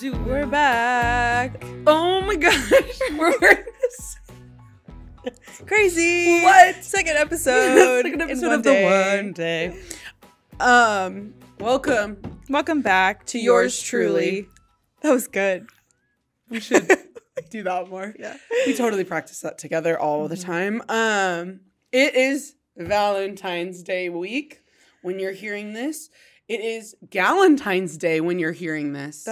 Dude, We're back. oh my gosh, we're wearing this. Crazy. What? Second episode. Second in episode one of day. the one day. Welcome back to yours truly. That was good. We should do that more. Yeah. We totally practice that together all the time. It is Valentine's Day week when you're hearing this. It is Galentine's Day when you're hearing this.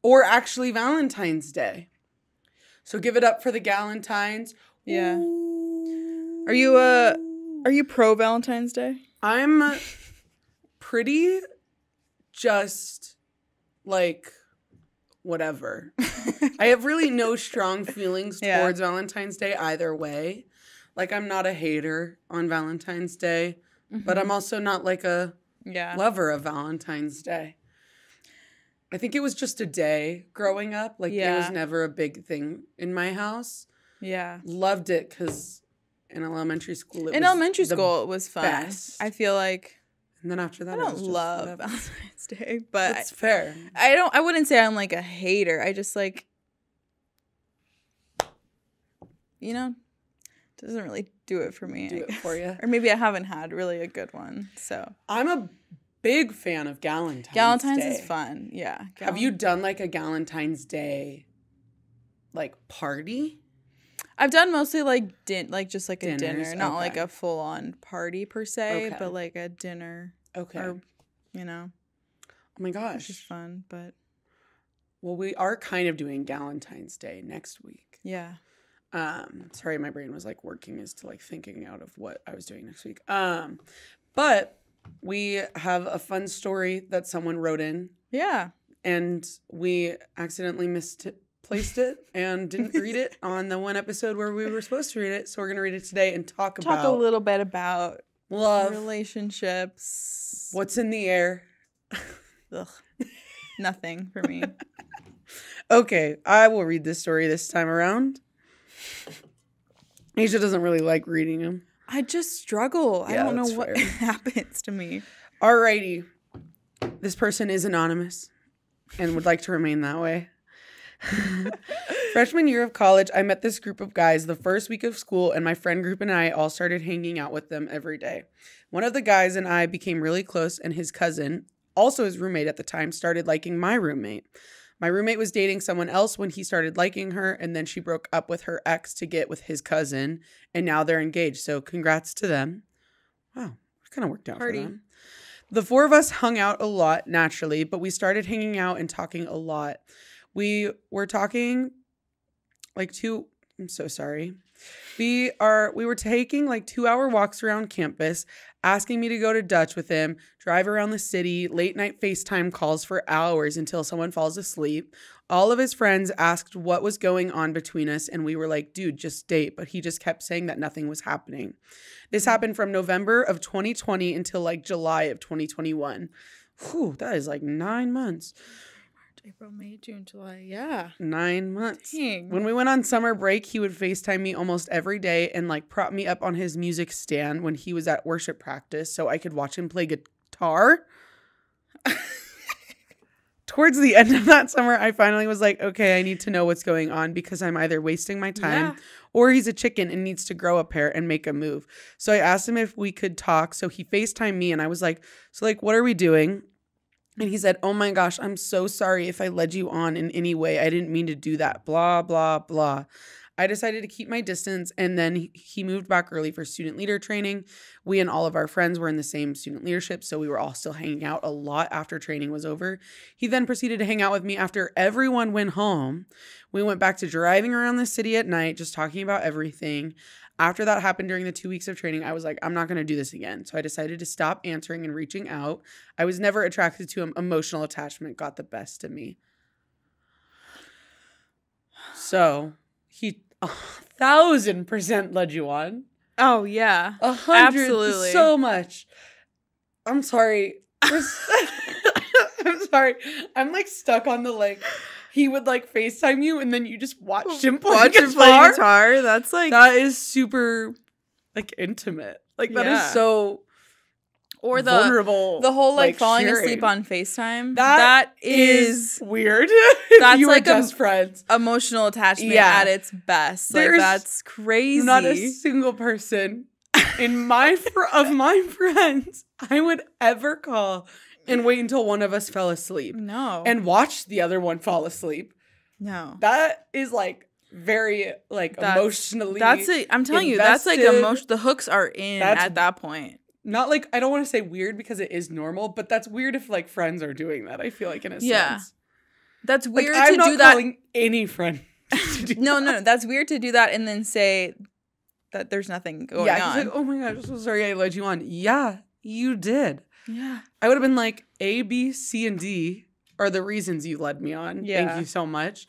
Or actually Valentine's Day. So give it up for the Galentines. Yeah. Ooh. Are you pro Valentine's Day? I'm pretty just like whatever. I have really no strong feelings towards Valentine's Day either way. Like, I'm not a hater on Valentine's Day, but I'm also not like a lover of Valentine's Day. I think it was just a day growing up. Like, it was never a big thing in my house. Yeah. Loved it because in elementary school, it was fun. Best. I feel like. And then after that, I don't love Valentine's Day, but it's fair. I wouldn't say I'm like a hater. I just like, doesn't really do it for me. Do it for you. Or maybe I haven't had really a good one. So I'm a big fan of Galentine's Galentine's Day. is fun. Yeah. Have you done like a Galentine's Day like party? I've done mostly like just like a Dinners, dinner, not like a full on party per se, but like a dinner. Okay. Or, oh my gosh. Which is fun, but. Well, we are kind of doing Galentine's Day next week. Yeah. Sorry, my brain was like working as to like thinking out of what I was doing next week. But we have a fun story that someone wrote in. Yeah. And we accidentally misplaced it and didn't read it on the one episode where we were supposed to read it. So we're going to read it today and talk about a little bit about love, relationships. What's in the air? Ugh. Nothing for me. Okay, I will read this story this time around. Aisha doesn't really like reading them. I just struggle. Yeah, I don't know what happens to me. Alrighty. This person is anonymous and would like to remain that way. Freshman year of college, I met this group of guys the first week of school, and my friend group and I all started hanging out with them every day. One of the guys and I became really close, and his cousin, also his roommate at the time, started liking my roommate. My roommate was dating someone else when he started liking her, and then she broke up with her ex to get with his cousin, and now they're engaged. So congrats to them. Wow, it kind of worked out for them. The four of us hung out a lot naturally, but we started hanging out and talking a lot. We were talking I'm so sorry. We were taking like 2-hour walks around campus, asking me to go to Dutch with him, drive around the city, late night FaceTime calls for hours until someone falls asleep. All of his friends asked what was going on between us, and we were like, dude, just date. But he just kept saying that nothing was happening. This happened from November of 2020 until like July of 2021. Whew, that is like 9 months. April, May, June, July. Yeah. 9 months. Dang. When we went on summer break, he would FaceTime me almost every day and like prop me up on his music stand when he was at worship practice so I could watch him play guitar. Towards the end of that summer, I finally was like, okay, I need to know what's going on because I'm either wasting my time or he's a chicken and needs to grow a pair and make a move. So I asked him if we could talk. So he FaceTimed me and I was like, so like, what are we doing? And he said, oh my gosh, I'm so sorry if I led you on in any way. I didn't mean to do that. Blah, blah, blah. I decided to keep my distance, and then he moved back early for student leader training. We and all of our friends were in the same student leadership, so we were all still hanging out a lot after training was over. He then proceeded to hang out with me after everyone went home. We went back to driving around the city at night, just talking about everything. After that happened during the 2 weeks of training, I was like, I'm not going to do this again. So I decided to stop answering and reaching out. I was never attracted to him. Emotional attachment got the best of me. So he 1,000% led you on. Oh, yeah. 100, absolutely. So much. I'm sorry. I'm sorry. I'm like stuck on the like... He would like FaceTime you and then you just watched him play guitar. That's like... That is super like intimate. Like that is so... or the vulnerable, the whole like falling sharing. asleep on FaceTime. That is weird. That's you like were just friends. Emotional attachment at its best. Like that's crazy. Not a single person in of my friends I would ever call and wait until one of us fell asleep. No. And watch the other one fall asleep. No. That is like very like emotionally. I'm telling you, that's like emotion. The hooks are in at that point. Not like, I don't want to say weird because it is normal, but that's weird if like friends are doing that. I feel like in a sense. That's weird like, to do that. I'm not calling any friend to do no, that's weird to do that and then say that there's nothing going on. Yeah, he's like, oh my gosh, I'm so sorry I led you on. Yeah, you did. Yeah. I would have been like, A, B, C, and D are the reasons you led me on. Yeah. Thank you so much.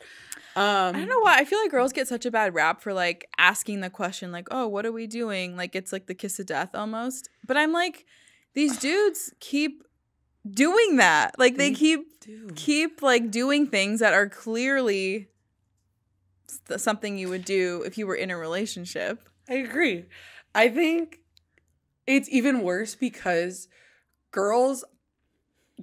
I don't know why. I feel like girls get such a bad rap for like asking the question like, oh, what are we doing? Like it's like the kiss of death almost. But I'm like, these dudes keep doing that. Like they keep like doing things that are clearly something you would do if you were in a relationship. I agree. I think it's even worse because girls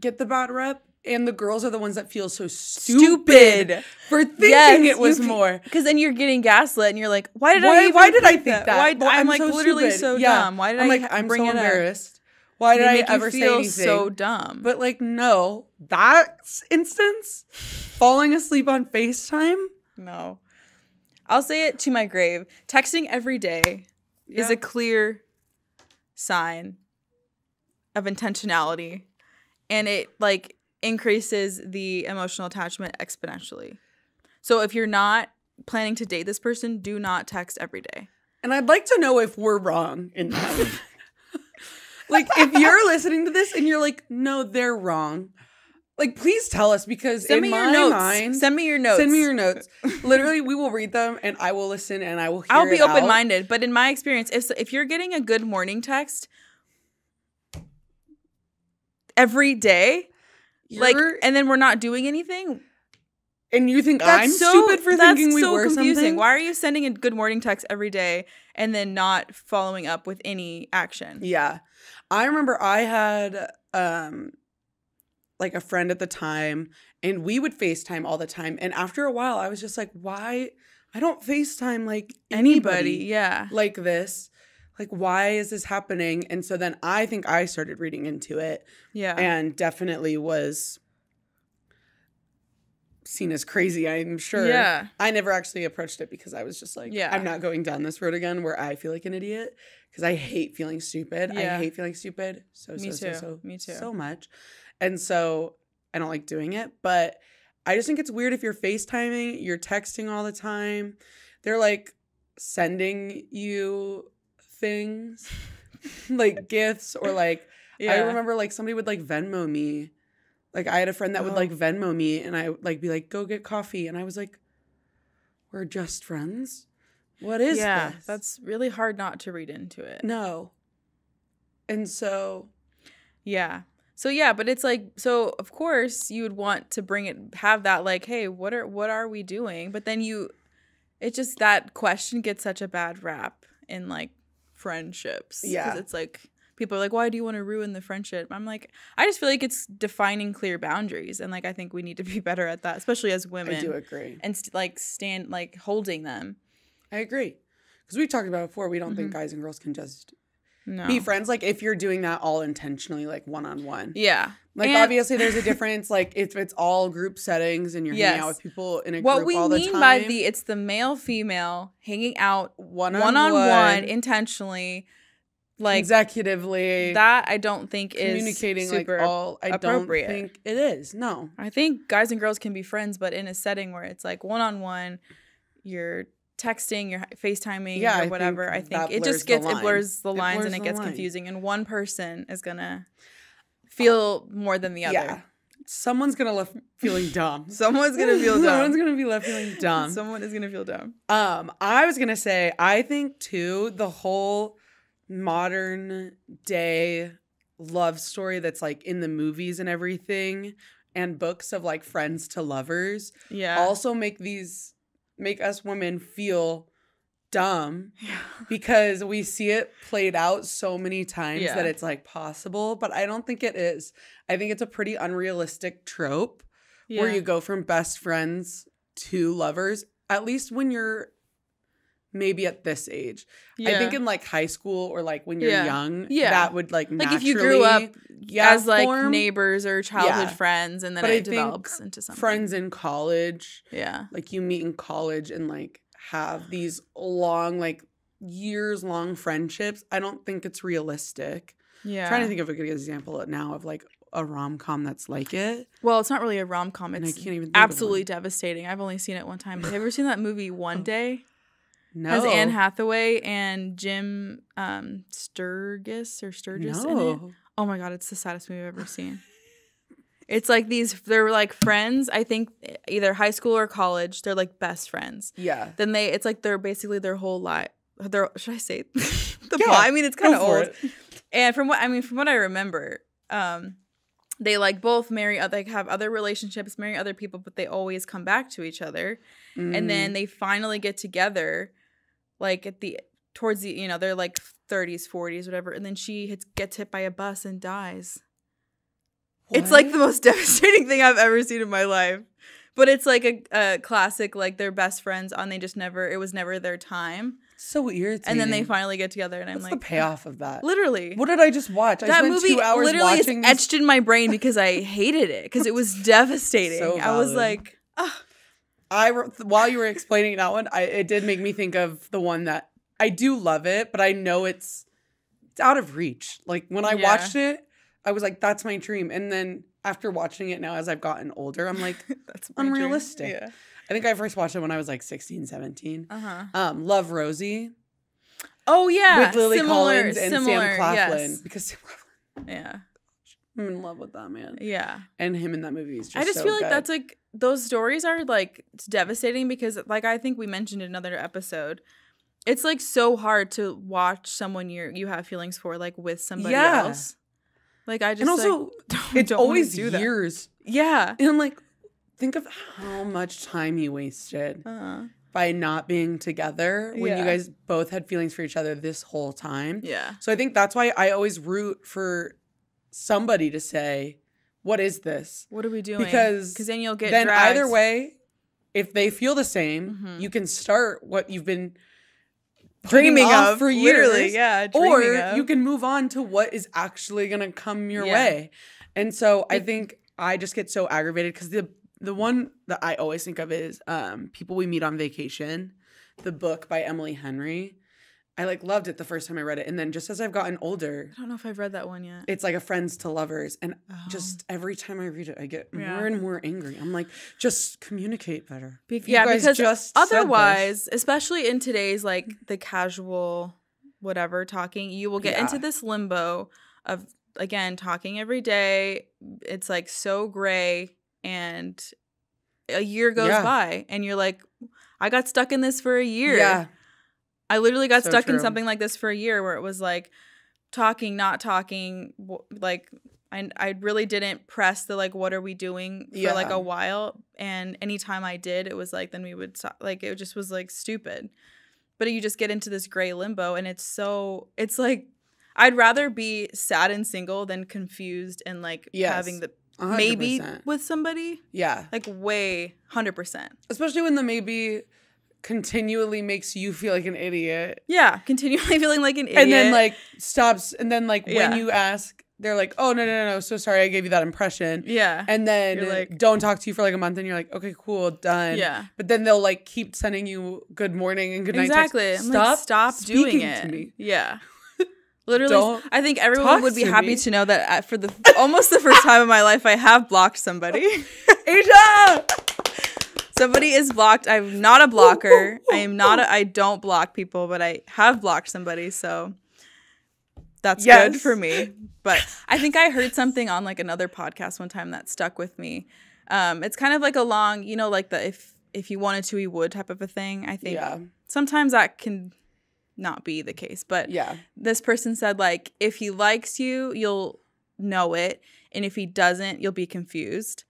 get the bad rep. And the girls are the ones that feel so stupid for thinking it was more. Because then you're getting gaslit and you're like, why did I think that? I'm like so literally stupid. So dumb. Why did I'm so embarrassed. Why did I ever say anything? So dumb. But like, no, that instance, falling asleep on FaceTime? No. I'll say it to my grave. Texting every day is a clear sign of intentionality. And it like increases the emotional attachment exponentially. So if you're not planning to date this person, do not text every day. And I'd like to know if we're wrong in that. Like, if you're listening to this and you're like, no, they're wrong. Like, please tell us because in my mind... Send me your notes. Send me your notes. Literally, we will read them and I will listen and I will hear I'll be it out. open-minded. But in my experience, if you're getting a good morning text every day... Like, and then we're not doing anything. And you think I'm stupid for thinking we were something? Why are you sending a good morning text every day and then not following up with any action? Yeah. I remember I had like a friend at the time and we would FaceTime all the time. And after a while, I was just like, why? I don't FaceTime like anybody like this. Like, why is this happening? And so then I think I started reading into it. Yeah. And definitely was seen as crazy, I'm sure. Yeah. I never actually approached it because I was just like, I'm not going down this road again where I feel like an idiot. Because I hate feeling stupid. I hate feeling stupid Me too. So much. And so I don't like doing it. But I just think it's weird if you're FaceTiming, you're texting all the time. They're like sending you things like gifts or like I remember like somebody would like Venmo me. Like I had a friend that would like Venmo me and I like be like, go get coffee. And I was like, we're just friends? What is this? That's really hard not to read into it. No. And so but it's like, so of course you would want to have that like, hey, what are we doing? But then it just, that question gets such a bad rap in like friendships. Yeah. Because it's like, people are like, why do you want to ruin the friendship? I'm like, I just feel like it's defining clear boundaries. And like, I think we need to be better at that, especially as women. I do agree. And stand like holding them. I agree. Because we've talked about it before, we don't think guys and girls can just be friends. Like if you're doing that all intentionally, like one-on-one. Yeah. Like obviously there's a difference. Like if it's all group settings and you're hanging out with people in a group all the time. What we mean by it's the male-female hanging out one-on-one intentionally. Like consecutively. That I don't think is communicating super like all. I appropriate. don't think it is. No. I think guys and girls can be friends, but in a setting where it's like one-on-one, you're texting, you're FaceTiming, or whatever. I think it just blurs the lines and it gets confusing. And one person is gonna feel more than the other. Yeah. Someone's gonna left feeling dumb. Someone's gonna feel dumb. Someone's gonna be left feeling dumb. Someone is gonna feel dumb. I was gonna say, I think too, the whole modern day love story that's like in the movies and everything and books of like friends to lovers also make us women feel dumb because we see it played out so many times that it's like possible, but I don't think it is. I think it's a pretty unrealistic trope where you go from best friends to lovers, at least when you're maybe at this age. I think in like high school or like when you're young, that would like naturally, if you grew up as like form. Neighbors or childhood friends, and then it develops into something. Friends in college, like you meet in college and like have these long, like years long friendships. I don't think it's realistic. I'm trying to think of a good example now of like a rom-com that's like it. Well, it's not really a rom-com. It's I can't even think absolutely devastating. I've only seen it one time. Have you ever seen that movie One Day? No. Has Anne Hathaway and Jim Sturgis in it. Oh my God, it's the saddest movie I've ever seen. It's like they're like friends, I think either high school or college. They're like best friends. Yeah. Then it's like they're basically their whole life. Should I say the plot? I mean, it's kind of old. And from what I remember, they like both they have other relationships, marry other people, but they always come back to each other. And then they finally get together, like towards the, they're like 30s, 40s, whatever. And then she gets hit by a bus and dies. What? It's like the most devastating thing I've ever seen in my life. But it's like a classic, like they're best friends and it was never their time. So irritating. And then they finally get together and What's the payoff of that? Literally. What did I just watch? I spent 2 hours literally watching is etched in my brain because I hated it because it was devastating. So I was like, while you were explaining that one, it did make me think of the one that I do love it, but I know it's out of reach. Like when I watched it, I was like, that's my dream. And then after watching it now as I've gotten older, I'm like, that's unrealistic. Yeah. I think I first watched it when I was like 16, 17. Love Rosie. Oh, yeah. With Lily Collins and Sam Claflin. Yes. Because Sam Claflin. I'm in love with that man. Yeah. And him in that movie is just I just so feel like good. that's like, those stories are like, it's devastating because like I think we mentioned in another episode, it's like so hard to watch someone you have feelings for like with somebody else. Like I just, and also it's always years. Yeah. And I'm like, think of how much time he wasted by not being together when you guys both had feelings for each other this whole time. Yeah. So I think that's why I always root for somebody to say, what is this? What are we doing? Because then you'll get then dragged. Either way, if they feel the same, you can start what you've been dreaming of for years. Literally, yeah. Or you can move on to what is actually going to come your way. And so I think I just get so aggravated because the one that I always think of is People We Meet on Vacation, the book by Emily Henry. I like loved it the first time I read it. And then just as I've gotten older. I don't know if I've read that one yet. It's like a friends to lovers. And just every time I read it, I get more and more angry. I'm like, just communicate better. Because just otherwise, especially in today's like the casual whatever talking, you will get into this limbo of, again, talking every day. It's like so gray. And a year goes by and you're like, I got stuck in this for a year. Yeah. I literally got stuck in something like this for a year where it was like talking, not talking. Like I really didn't press the like, what are we doing for like a while. And anytime I did, it was like, then we would stop. Like it just was like stupid. But you just get into this gray limbo and it's like, I'd rather be sad and single than confused and like having the 100%. Maybe with somebody. Yeah. Like way 100%. Especially when the maybe continually makes you feel like an idiot. Yeah. Continually feeling like an idiot. And then like stops. And then like when you ask, they're like, oh, no. So sorry. I gave you that impression. Yeah. And then you're like, don't talk to you for like a month. And you're like, okay, cool. Done. Yeah. But then they'll like keep sending you good morning and good night. Exactly. Stop doing it. To me. Yeah. Literally, I think everyone would be happy to know that for almost the first time in my life, I have blocked somebody. Asia! Somebody is blocked. I'm not a blocker. I don't block people, but I have blocked somebody, so that's good for me. But I think I heard something on like another podcast one time that stuck with me. It's kind of like a long, like the if you wanted to, he would type of a thing. I think sometimes that can not be the case, but this person said like if he likes you, you'll know it, and if he doesn't, you'll be confused.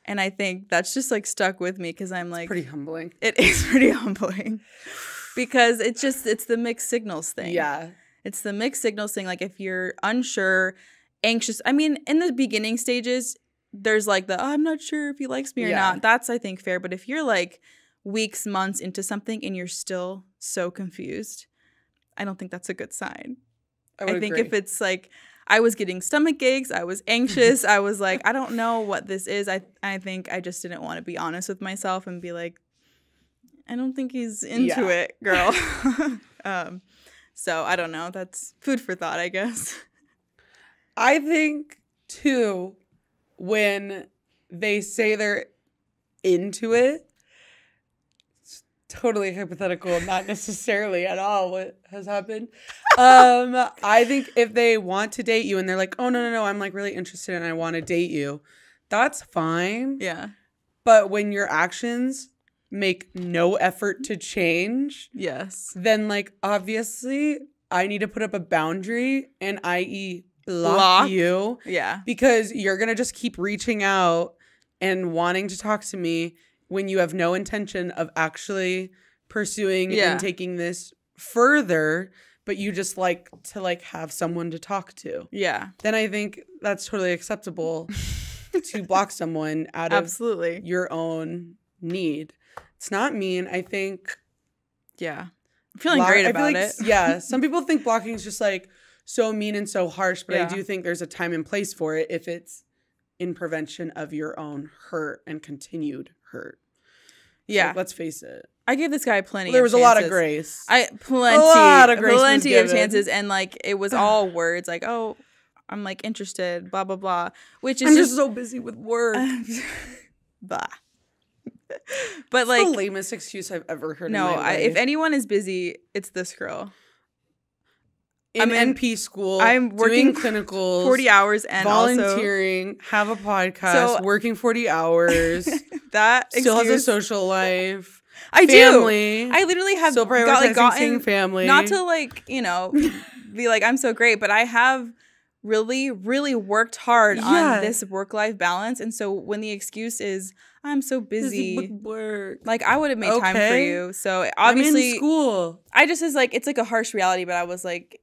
And I think that's just like stuck with me because I'm like, it's pretty humbling. It is pretty humbling Because it's the mixed signals thing. Yeah. It's the mixed signals thing. Like if you're unsure, anxious. I mean, in the beginning stages, there's like I'm not sure if he likes me or not. That's, I think, fair. But if you're like weeks, months into something and you're still so confused, I don't think that's a good sign. I think if it's like I was getting stomach aches, I was anxious, I was like, I don't know what this is. I think I just didn't want to be honest with myself and be like, I don't think he's into it, girl. So I don't know. That's food for thought, I guess. I think, too, when they say they're into it, it's totally hypothetical, not necessarily at all what has happened. I think if they want to date you and they're like, oh, no, I'm like really interested and I want to date you, that's fine. Yeah. But when your actions make no effort to change, yes, then like obviously I need to put up a boundary and i.e. block you. Yeah. Because you're going to just keep reaching out and wanting to talk to me when you have no intention of actually pursuing and taking this further, but you just like to like have someone to talk to. Yeah. Then I think that's totally acceptable to block someone out of your own need. It's not mean. I think. Yeah. I'm feeling great about it. Yeah. Some people think blocking is just like so mean and so harsh, but I do think there's a time and place for it if it's in prevention of your own hurt and continued hurt. Yeah. So let's face it. I gave this guy plenty There of was chances. a lot of grace. Plenty of chances. And like it was all words like, oh, I'm like interested, blah, blah, blah. Which is I'm just so busy with work. Blah. But it's like the lamest excuse I've ever heard. No, in my life. If anyone is busy, it's this girl. I'm in NP school. I'm working doing clinicals, 40 hours and volunteering, have a podcast, working 40 hours. That still has a social life. I family. Do. I literally have still prioritizing family. Not to like, be like I'm so great, but I have really, really worked hard on this work-life balance. And so when the excuse is I'm so busy with work, like I would have made time for you. So obviously I'm in school. I just is like, it's like a harsh reality, but I was like,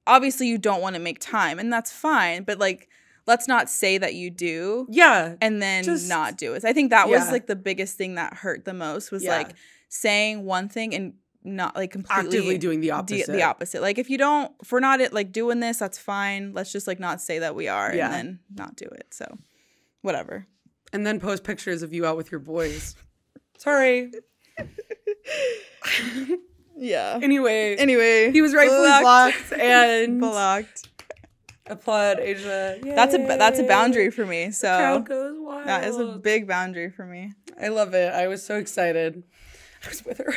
obviously you don't want to make time and that's fine. But like, let's not say that you do. Yeah. And then not do it. I think that was like the biggest thing that hurt the most was like saying one thing and not like completely actively doing the opposite. The opposite. Like if we're not like doing this, that's fine. Let's just like not say that we are and then not do it. So whatever. And then post pictures of you out with your boys. Sorry. Yeah. Anyway, he was rightfully blocked and blocked. Applaud Asia. Yay. That's a boundary for me. So the crowd goes wild. That is a big boundary for me. I love it. I was so excited. I was with her.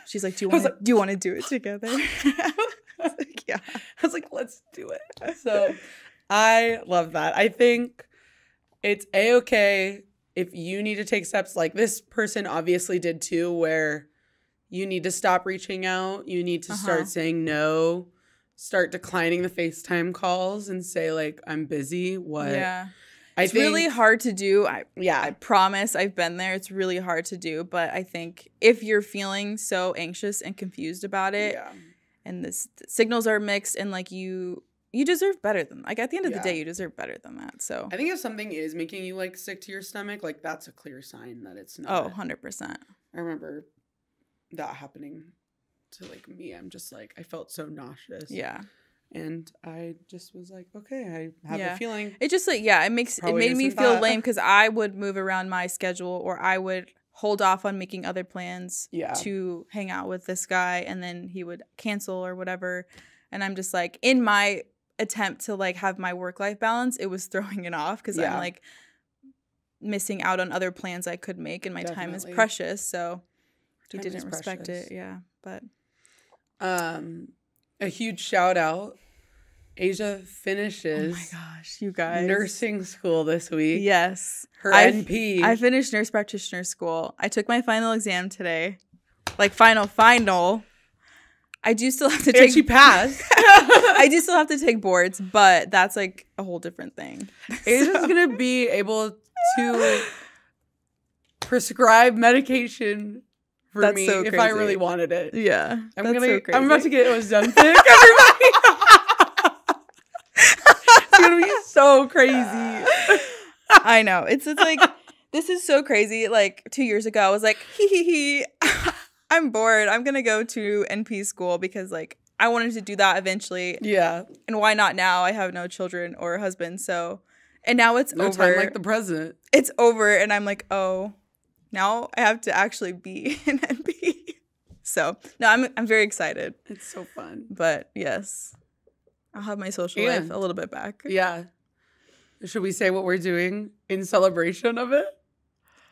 She's like, do you want to do it together? I was like, yeah. I was like, let's do it. So I love that. I think it's A-okay if you need to take steps like this person obviously did too, where you need to stop reaching out. You need to start saying no, start declining the FaceTime calls and say like, I'm busy. What? Yeah. It's really hard to do. I promise I've been there. It's really hard to do. But I think if you're feeling so anxious and confused about it and the signals are mixed and like you deserve better than like at the end of the day, you deserve better than that. So I think if something is making you like sick to your stomach, like that's a clear sign that it's not. Oh, 100%. I remember that happening to like me. I'm just like, I felt so nauseous. Yeah. And I just was like, okay, I have a feeling. It just like, it made me feel lame because I would move around my schedule or I would hold off on making other plans to hang out with this guy and then he would cancel or whatever. And I'm just like, in my attempt to like have my work-life balance, it was throwing it off because I'm like missing out on other plans I could make and my time is precious. So he didn't respect it. Yeah. But a huge shout out. Asia finishes. Oh my gosh, you guys. Nursing school this week. Yes. Her NP. I finished nurse practitioner school. I took my final exam today. Like final. I do still have to take. And she passed. I do still have to take boards, but that's like a whole different thing. Asia's gonna be able to prescribe medication for That's me so if I crazy. really wanted it. Yeah. I'm so crazy. about to get Ozempic, everybody. It's gonna be so crazy. I know. It's like, this is so crazy. Like 2 years ago, I was like, hee. I'm bored. I'm gonna go to NP school because like I wanted to do that eventually. Yeah. And why not now? I have no children or a husband, so and now it's No over. time like the president. It's over, and I'm like, oh, now I have to actually be in NP. So no, I'm very excited. It's so fun. But yes, I'll have my social life a little bit back. Yeah. Should we say what we're doing in celebration of it?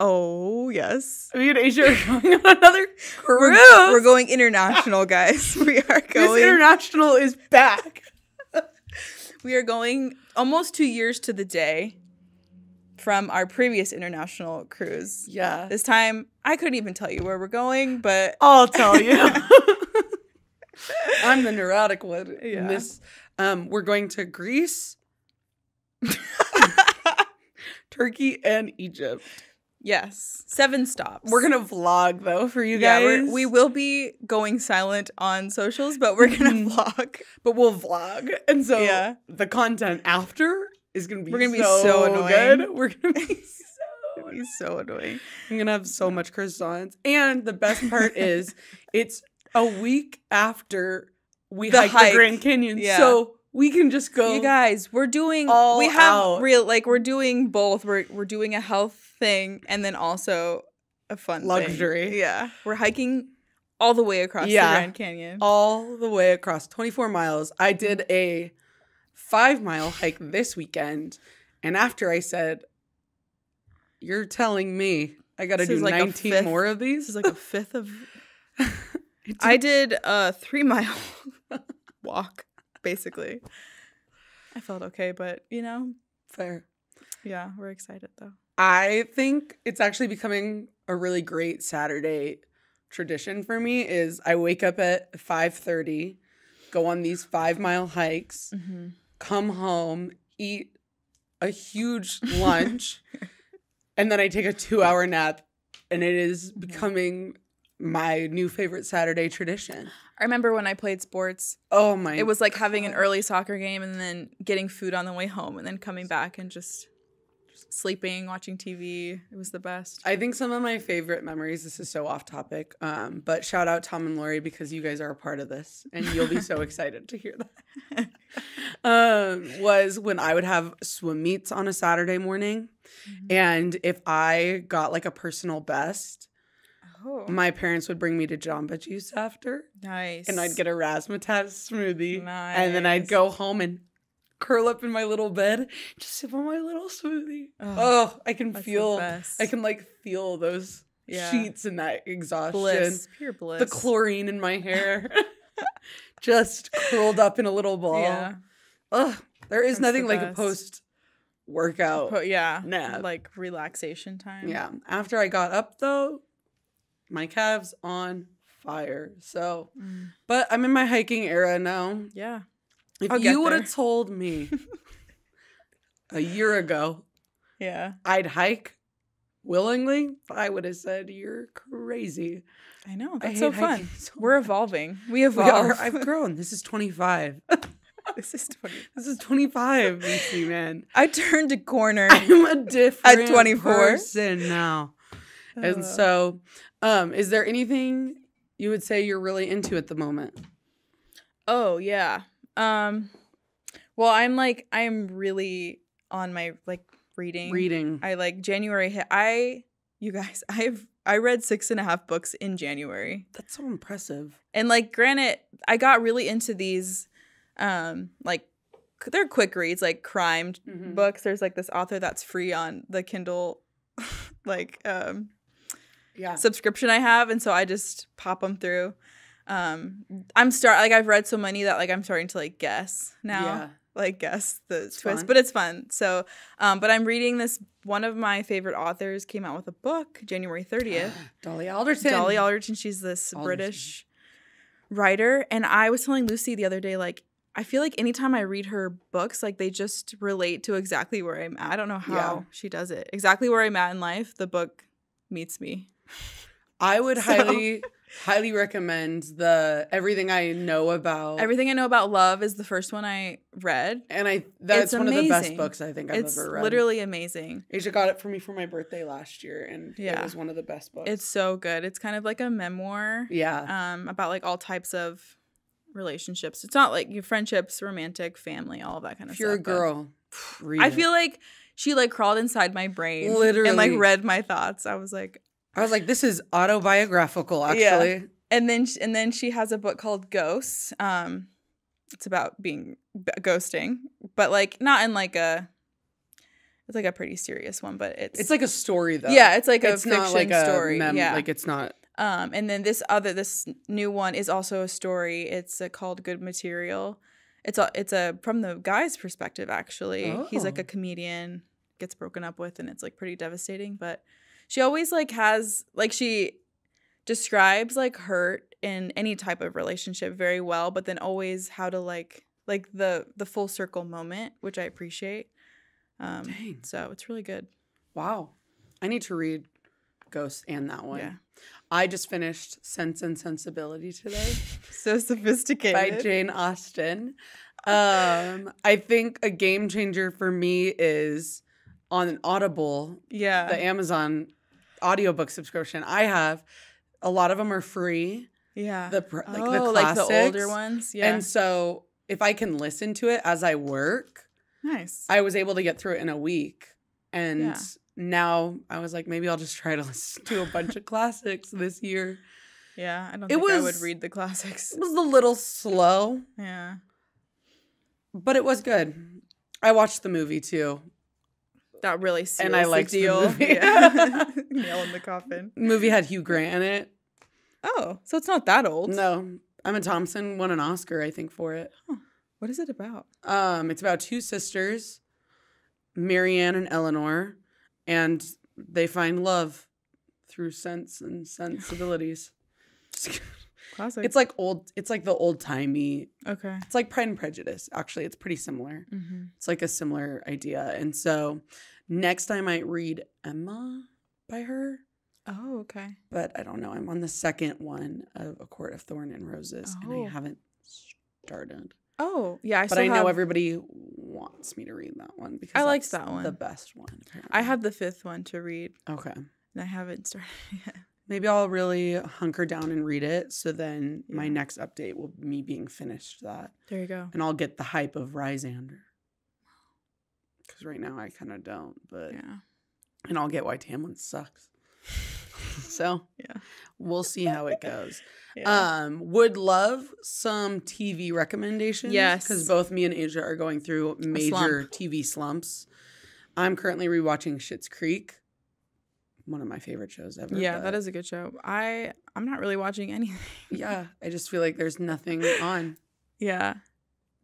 Oh, yes. Me and Asia are going on another cruise. We're going international, guys. We are This going. international is back. We are going almost 2 years to the day from our previous international cruise. Yeah. This time, I couldn't even tell you where we're going, but I'll tell you. I'm the neurotic one. Yeah. This, we're going to Greece, Turkey, and Egypt. yes, 7 stops. We're gonna vlog though for you guys. we will be going silent on socials, but we're gonna vlog. but we'll vlog, and so Yeah. the content after is gonna be We're gonna be so, so annoying. good. We're gonna be so. He's so annoying. I'm gonna have so much croissants, and the best part is it's a week after we The hike hike. the Grand Canyon, Yeah. so we can just go. You guys, we're doing all we have out. we're doing both. We're doing a health thing and then also a fun Luxury. thing. Yeah. We're hiking all the way across the Grand Canyon. all the way across 24 miles. I did a 5-mile hike this weekend, and after I said, "You're telling me I got to This do is like a 19 fifth- more of This these?" is like a fifth of I did a 3-mile walk, basically. I felt okay, but Fair. yeah, we're excited though. I think it's actually becoming a really great Saturday tradition for me is I wake up at 5:30, go on these 5-mile hikes, come home, eat a huge lunch, and then I take a 2-hour nap, and it is becoming my new favorite Saturday tradition. I remember when I played sports, Oh my. it was like having an early soccer game and then getting food on the way home and then coming back and just sleeping, watching TV. It was the best. I think some of my favorite memories, this is so off topic, but shout out Tom and Lori because you guys are a part of this and you'll be so excited to hear that. Was when I would have swim meets on a Saturday morning. And if I got like a personal best, my parents would bring me to Jamba Juice after. Nice. And I'd get a razzmatazz smoothie. Nice. And then I'd go home and curl up in my little bed, just sip on my little smoothie. Oh, I can that's feel, the best. I can like feel those sheets and that exhaustion. Bliss. Pure bliss. The chlorine in my hair. Just curled up in a little ball. Yeah. Ugh, there is That's nothing the like a best. post-workout Yeah. nap. Like relaxation time. Yeah. After I got up though, my calves on fire. So, but I'm in my hiking era now. Yeah. If I'll get you would there. have told me a year ago Yeah. I'd hike willingly, I would have said you're crazy. I know. I That's so hate fun. hiking so We're evolving. We We evolve. are, I've grown. This is 25. This is 20. This is 25, BC, man. I turned a corner. I'm a different At 24? person now. And so, is there anything you would say you're really into at the moment? Oh, yeah. Well, I'm really on my reading. Reading. I January hit. You guys, I read 6.5 books in January. That's so impressive. And granted, I got really into these, they're quick reads, crime books. There's this author that's free on the Kindle, subscription I have, and so I just pop them through. I've read so many that I'm starting to guess now. Yeah. Guess the twist, fun. but it's fun. So, but I'm reading this. One of my favorite authors came out with a book January 30th. Dolly Alderton. Dolly Alderton. She's this British writer, and I was telling Lucy the other day, I feel like anytime I read her books, they just relate to exactly where I'm at. I don't know how she does it. Exactly where I'm at in life, the book meets me. I would highly recommend the Everything I Know About. Everything I Know About Love is the first one I read. And that's one of the best books I think I've ever read. It's literally amazing. Asia got it for me for my birthday last year, and it was one of the best books. It's so good. It's kind of like a memoir. Yeah. About like all types of relationships. It's not like your friendships, romantic, family, all of that kind of stuff. If you're a girl, read I it. feel like she like crawled inside my brain. Literally. And like read my thoughts. I was like, this is autobiographical, actually. Yeah. And then she has a book called Ghosts. It's about being ghosting, but like not in like it's like a pretty serious one, but it's like a story though. Yeah, it's like a it's not fiction like story. Yeah, like it's not. And then this new one is also a story. It's called Good Material. It's from the guy's perspective actually. Oh. He's like a comedian, gets broken up with, and it's like pretty devastating. But she always like has like she describes like hurt in any type of relationship very well, but then always how to like the full circle moment, which I appreciate. Dang. So it's really good. Wow. I need to read Ghosts and that one. Yeah. I just finished Sense and Sensibility today. So sophisticated. By Jane Austen. I think a game changer for me is on Audible. Yeah. The Amazon audiobook subscription I have. A lot of them are free. Yeah. The classics. Like the older ones. Yeah. And so if I can listen to it as I work, nice. I was able to get through it in a week. And Yeah. now I was like, maybe I'll just try to listen to a bunch of classics this year. Yeah, I don't think I would read the classics. It was a little slow. Yeah. But it was good. I watched the movie too. That really seals And I liked the deal. the movie. Yeah. Nail in the coffin. The movie had Hugh Grant in it. Oh, so it's not that old. No. Emma Thompson won an Oscar, I think, for it. Huh. What is it about? It's about two sisters, Marianne and Eleanor, and they find love through sense and sensibilities. Classic. It's like the old-timey. Okay. It's like Pride and Prejudice, actually. It's pretty similar. Mm-hmm. It's like a similar idea. And so next I might read Emma by her. Oh, okay. But I don't know. I'm on the second one of A Court of Thorn and Roses, and I haven't started. Oh, yeah. But I know everybody wants me to read that one because I liked that's that one. the best one. Apparently. I have the fifth one to read. Okay. And I haven't started yet. Maybe I'll really hunker down and read it. So then my next update will be me being finished that. There you go. And I'll get the hype of Rysander. Because right now I kind of don't. But Yeah. And I'll get why Tamlin sucks. So Yeah. we'll see how it goes. Yeah. Would love some TV recommendations. Yes. Because both me and Asia are going through major TV slumps. I'm currently rewatching Schitt's Creek. One of my favorite shows ever. Yeah, that is a good show. I'm not really watching anything. Yeah, I just feel like there's nothing on Yeah.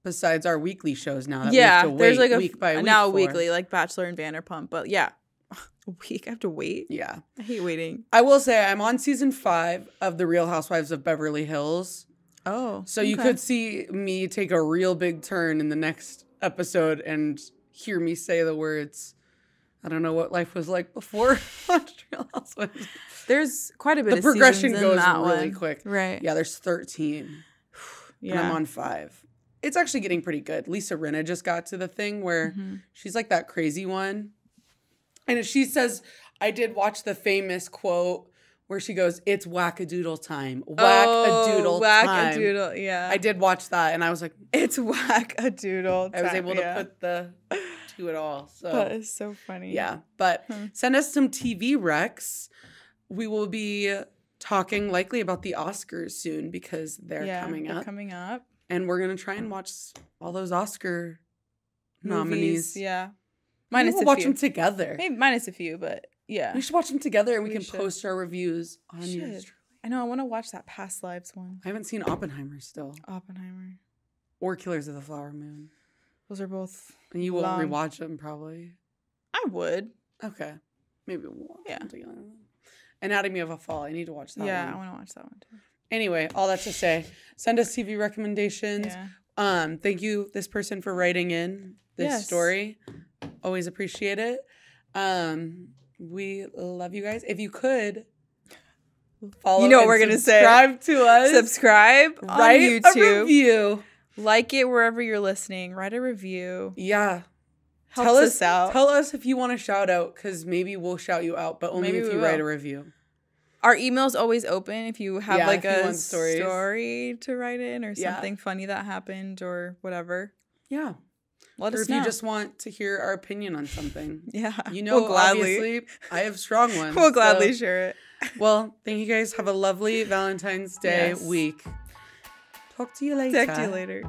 besides our weekly shows now. That we have to wait there's like week by week now for. weekly, like Bachelor and Vanderpump. But yeah, a week. I have to wait. Yeah. I hate waiting. I will say I'm on season 5 of The Real Housewives of Beverly Hills. Oh. So you could see me take a real big turn in the next episode and hear me say the words, I don't know what life was like before. Real Housewives. There's quite a bit The of progression seasons goes in that really one. quick. Right. Yeah, there's 13. Yeah. And I'm on 5. It's actually getting pretty good. Lisa Rinna just got to the thing where she's like that crazy one. And she says, I did watch the famous quote where she goes, it's whack-a-doodle time. Whack-a-doodle time. Whack-a-doodle, yeah. I did watch that and I was like, It's whack-a-doodle time. I was able to put the to it all. So That is so funny. yeah. But send us some TV recs. We will be talking likely about the Oscars soon because they're coming up. And we're going to try and watch all those Oscar nominees. Yeah. Minus we'll watch them together. Maybe minus a few, but yeah. We should watch them together and we can post our reviews on YouTube. yours. I know. I want to watch that Past Lives one. I haven't seen Oppenheimer still. Oppenheimer. Or Killers of the Flower Moon. Those are both. And you won't rewatch them probably. I would. Okay. Maybe we'll watch them together. Anatomy of a Fall. I need to watch that one. Yeah, I want to watch that one too. Anyway, all that to say, send us TV recommendations. Yeah. Thank you, this person, for writing in this story. Always appreciate it. We love you guys. If you could Follow You know what and we're gonna say. Subscribe to us. Subscribe on Write YouTube. a review. Like it wherever you're listening. Write a review. Yeah. Helps us out. Tell us if you want to shout out, because maybe we'll shout you out, but only if you write a review. Our email's always open if you have like a story to write in or something funny that happened or whatever. Yeah. Let us know. Or if you just want to hear our opinion on something. Yeah. You know, we'll obviously, I have strong ones. We'll gladly share it. Well, thank you guys. Have a lovely Valentine's Day week. Talk to you later. Talk to you later.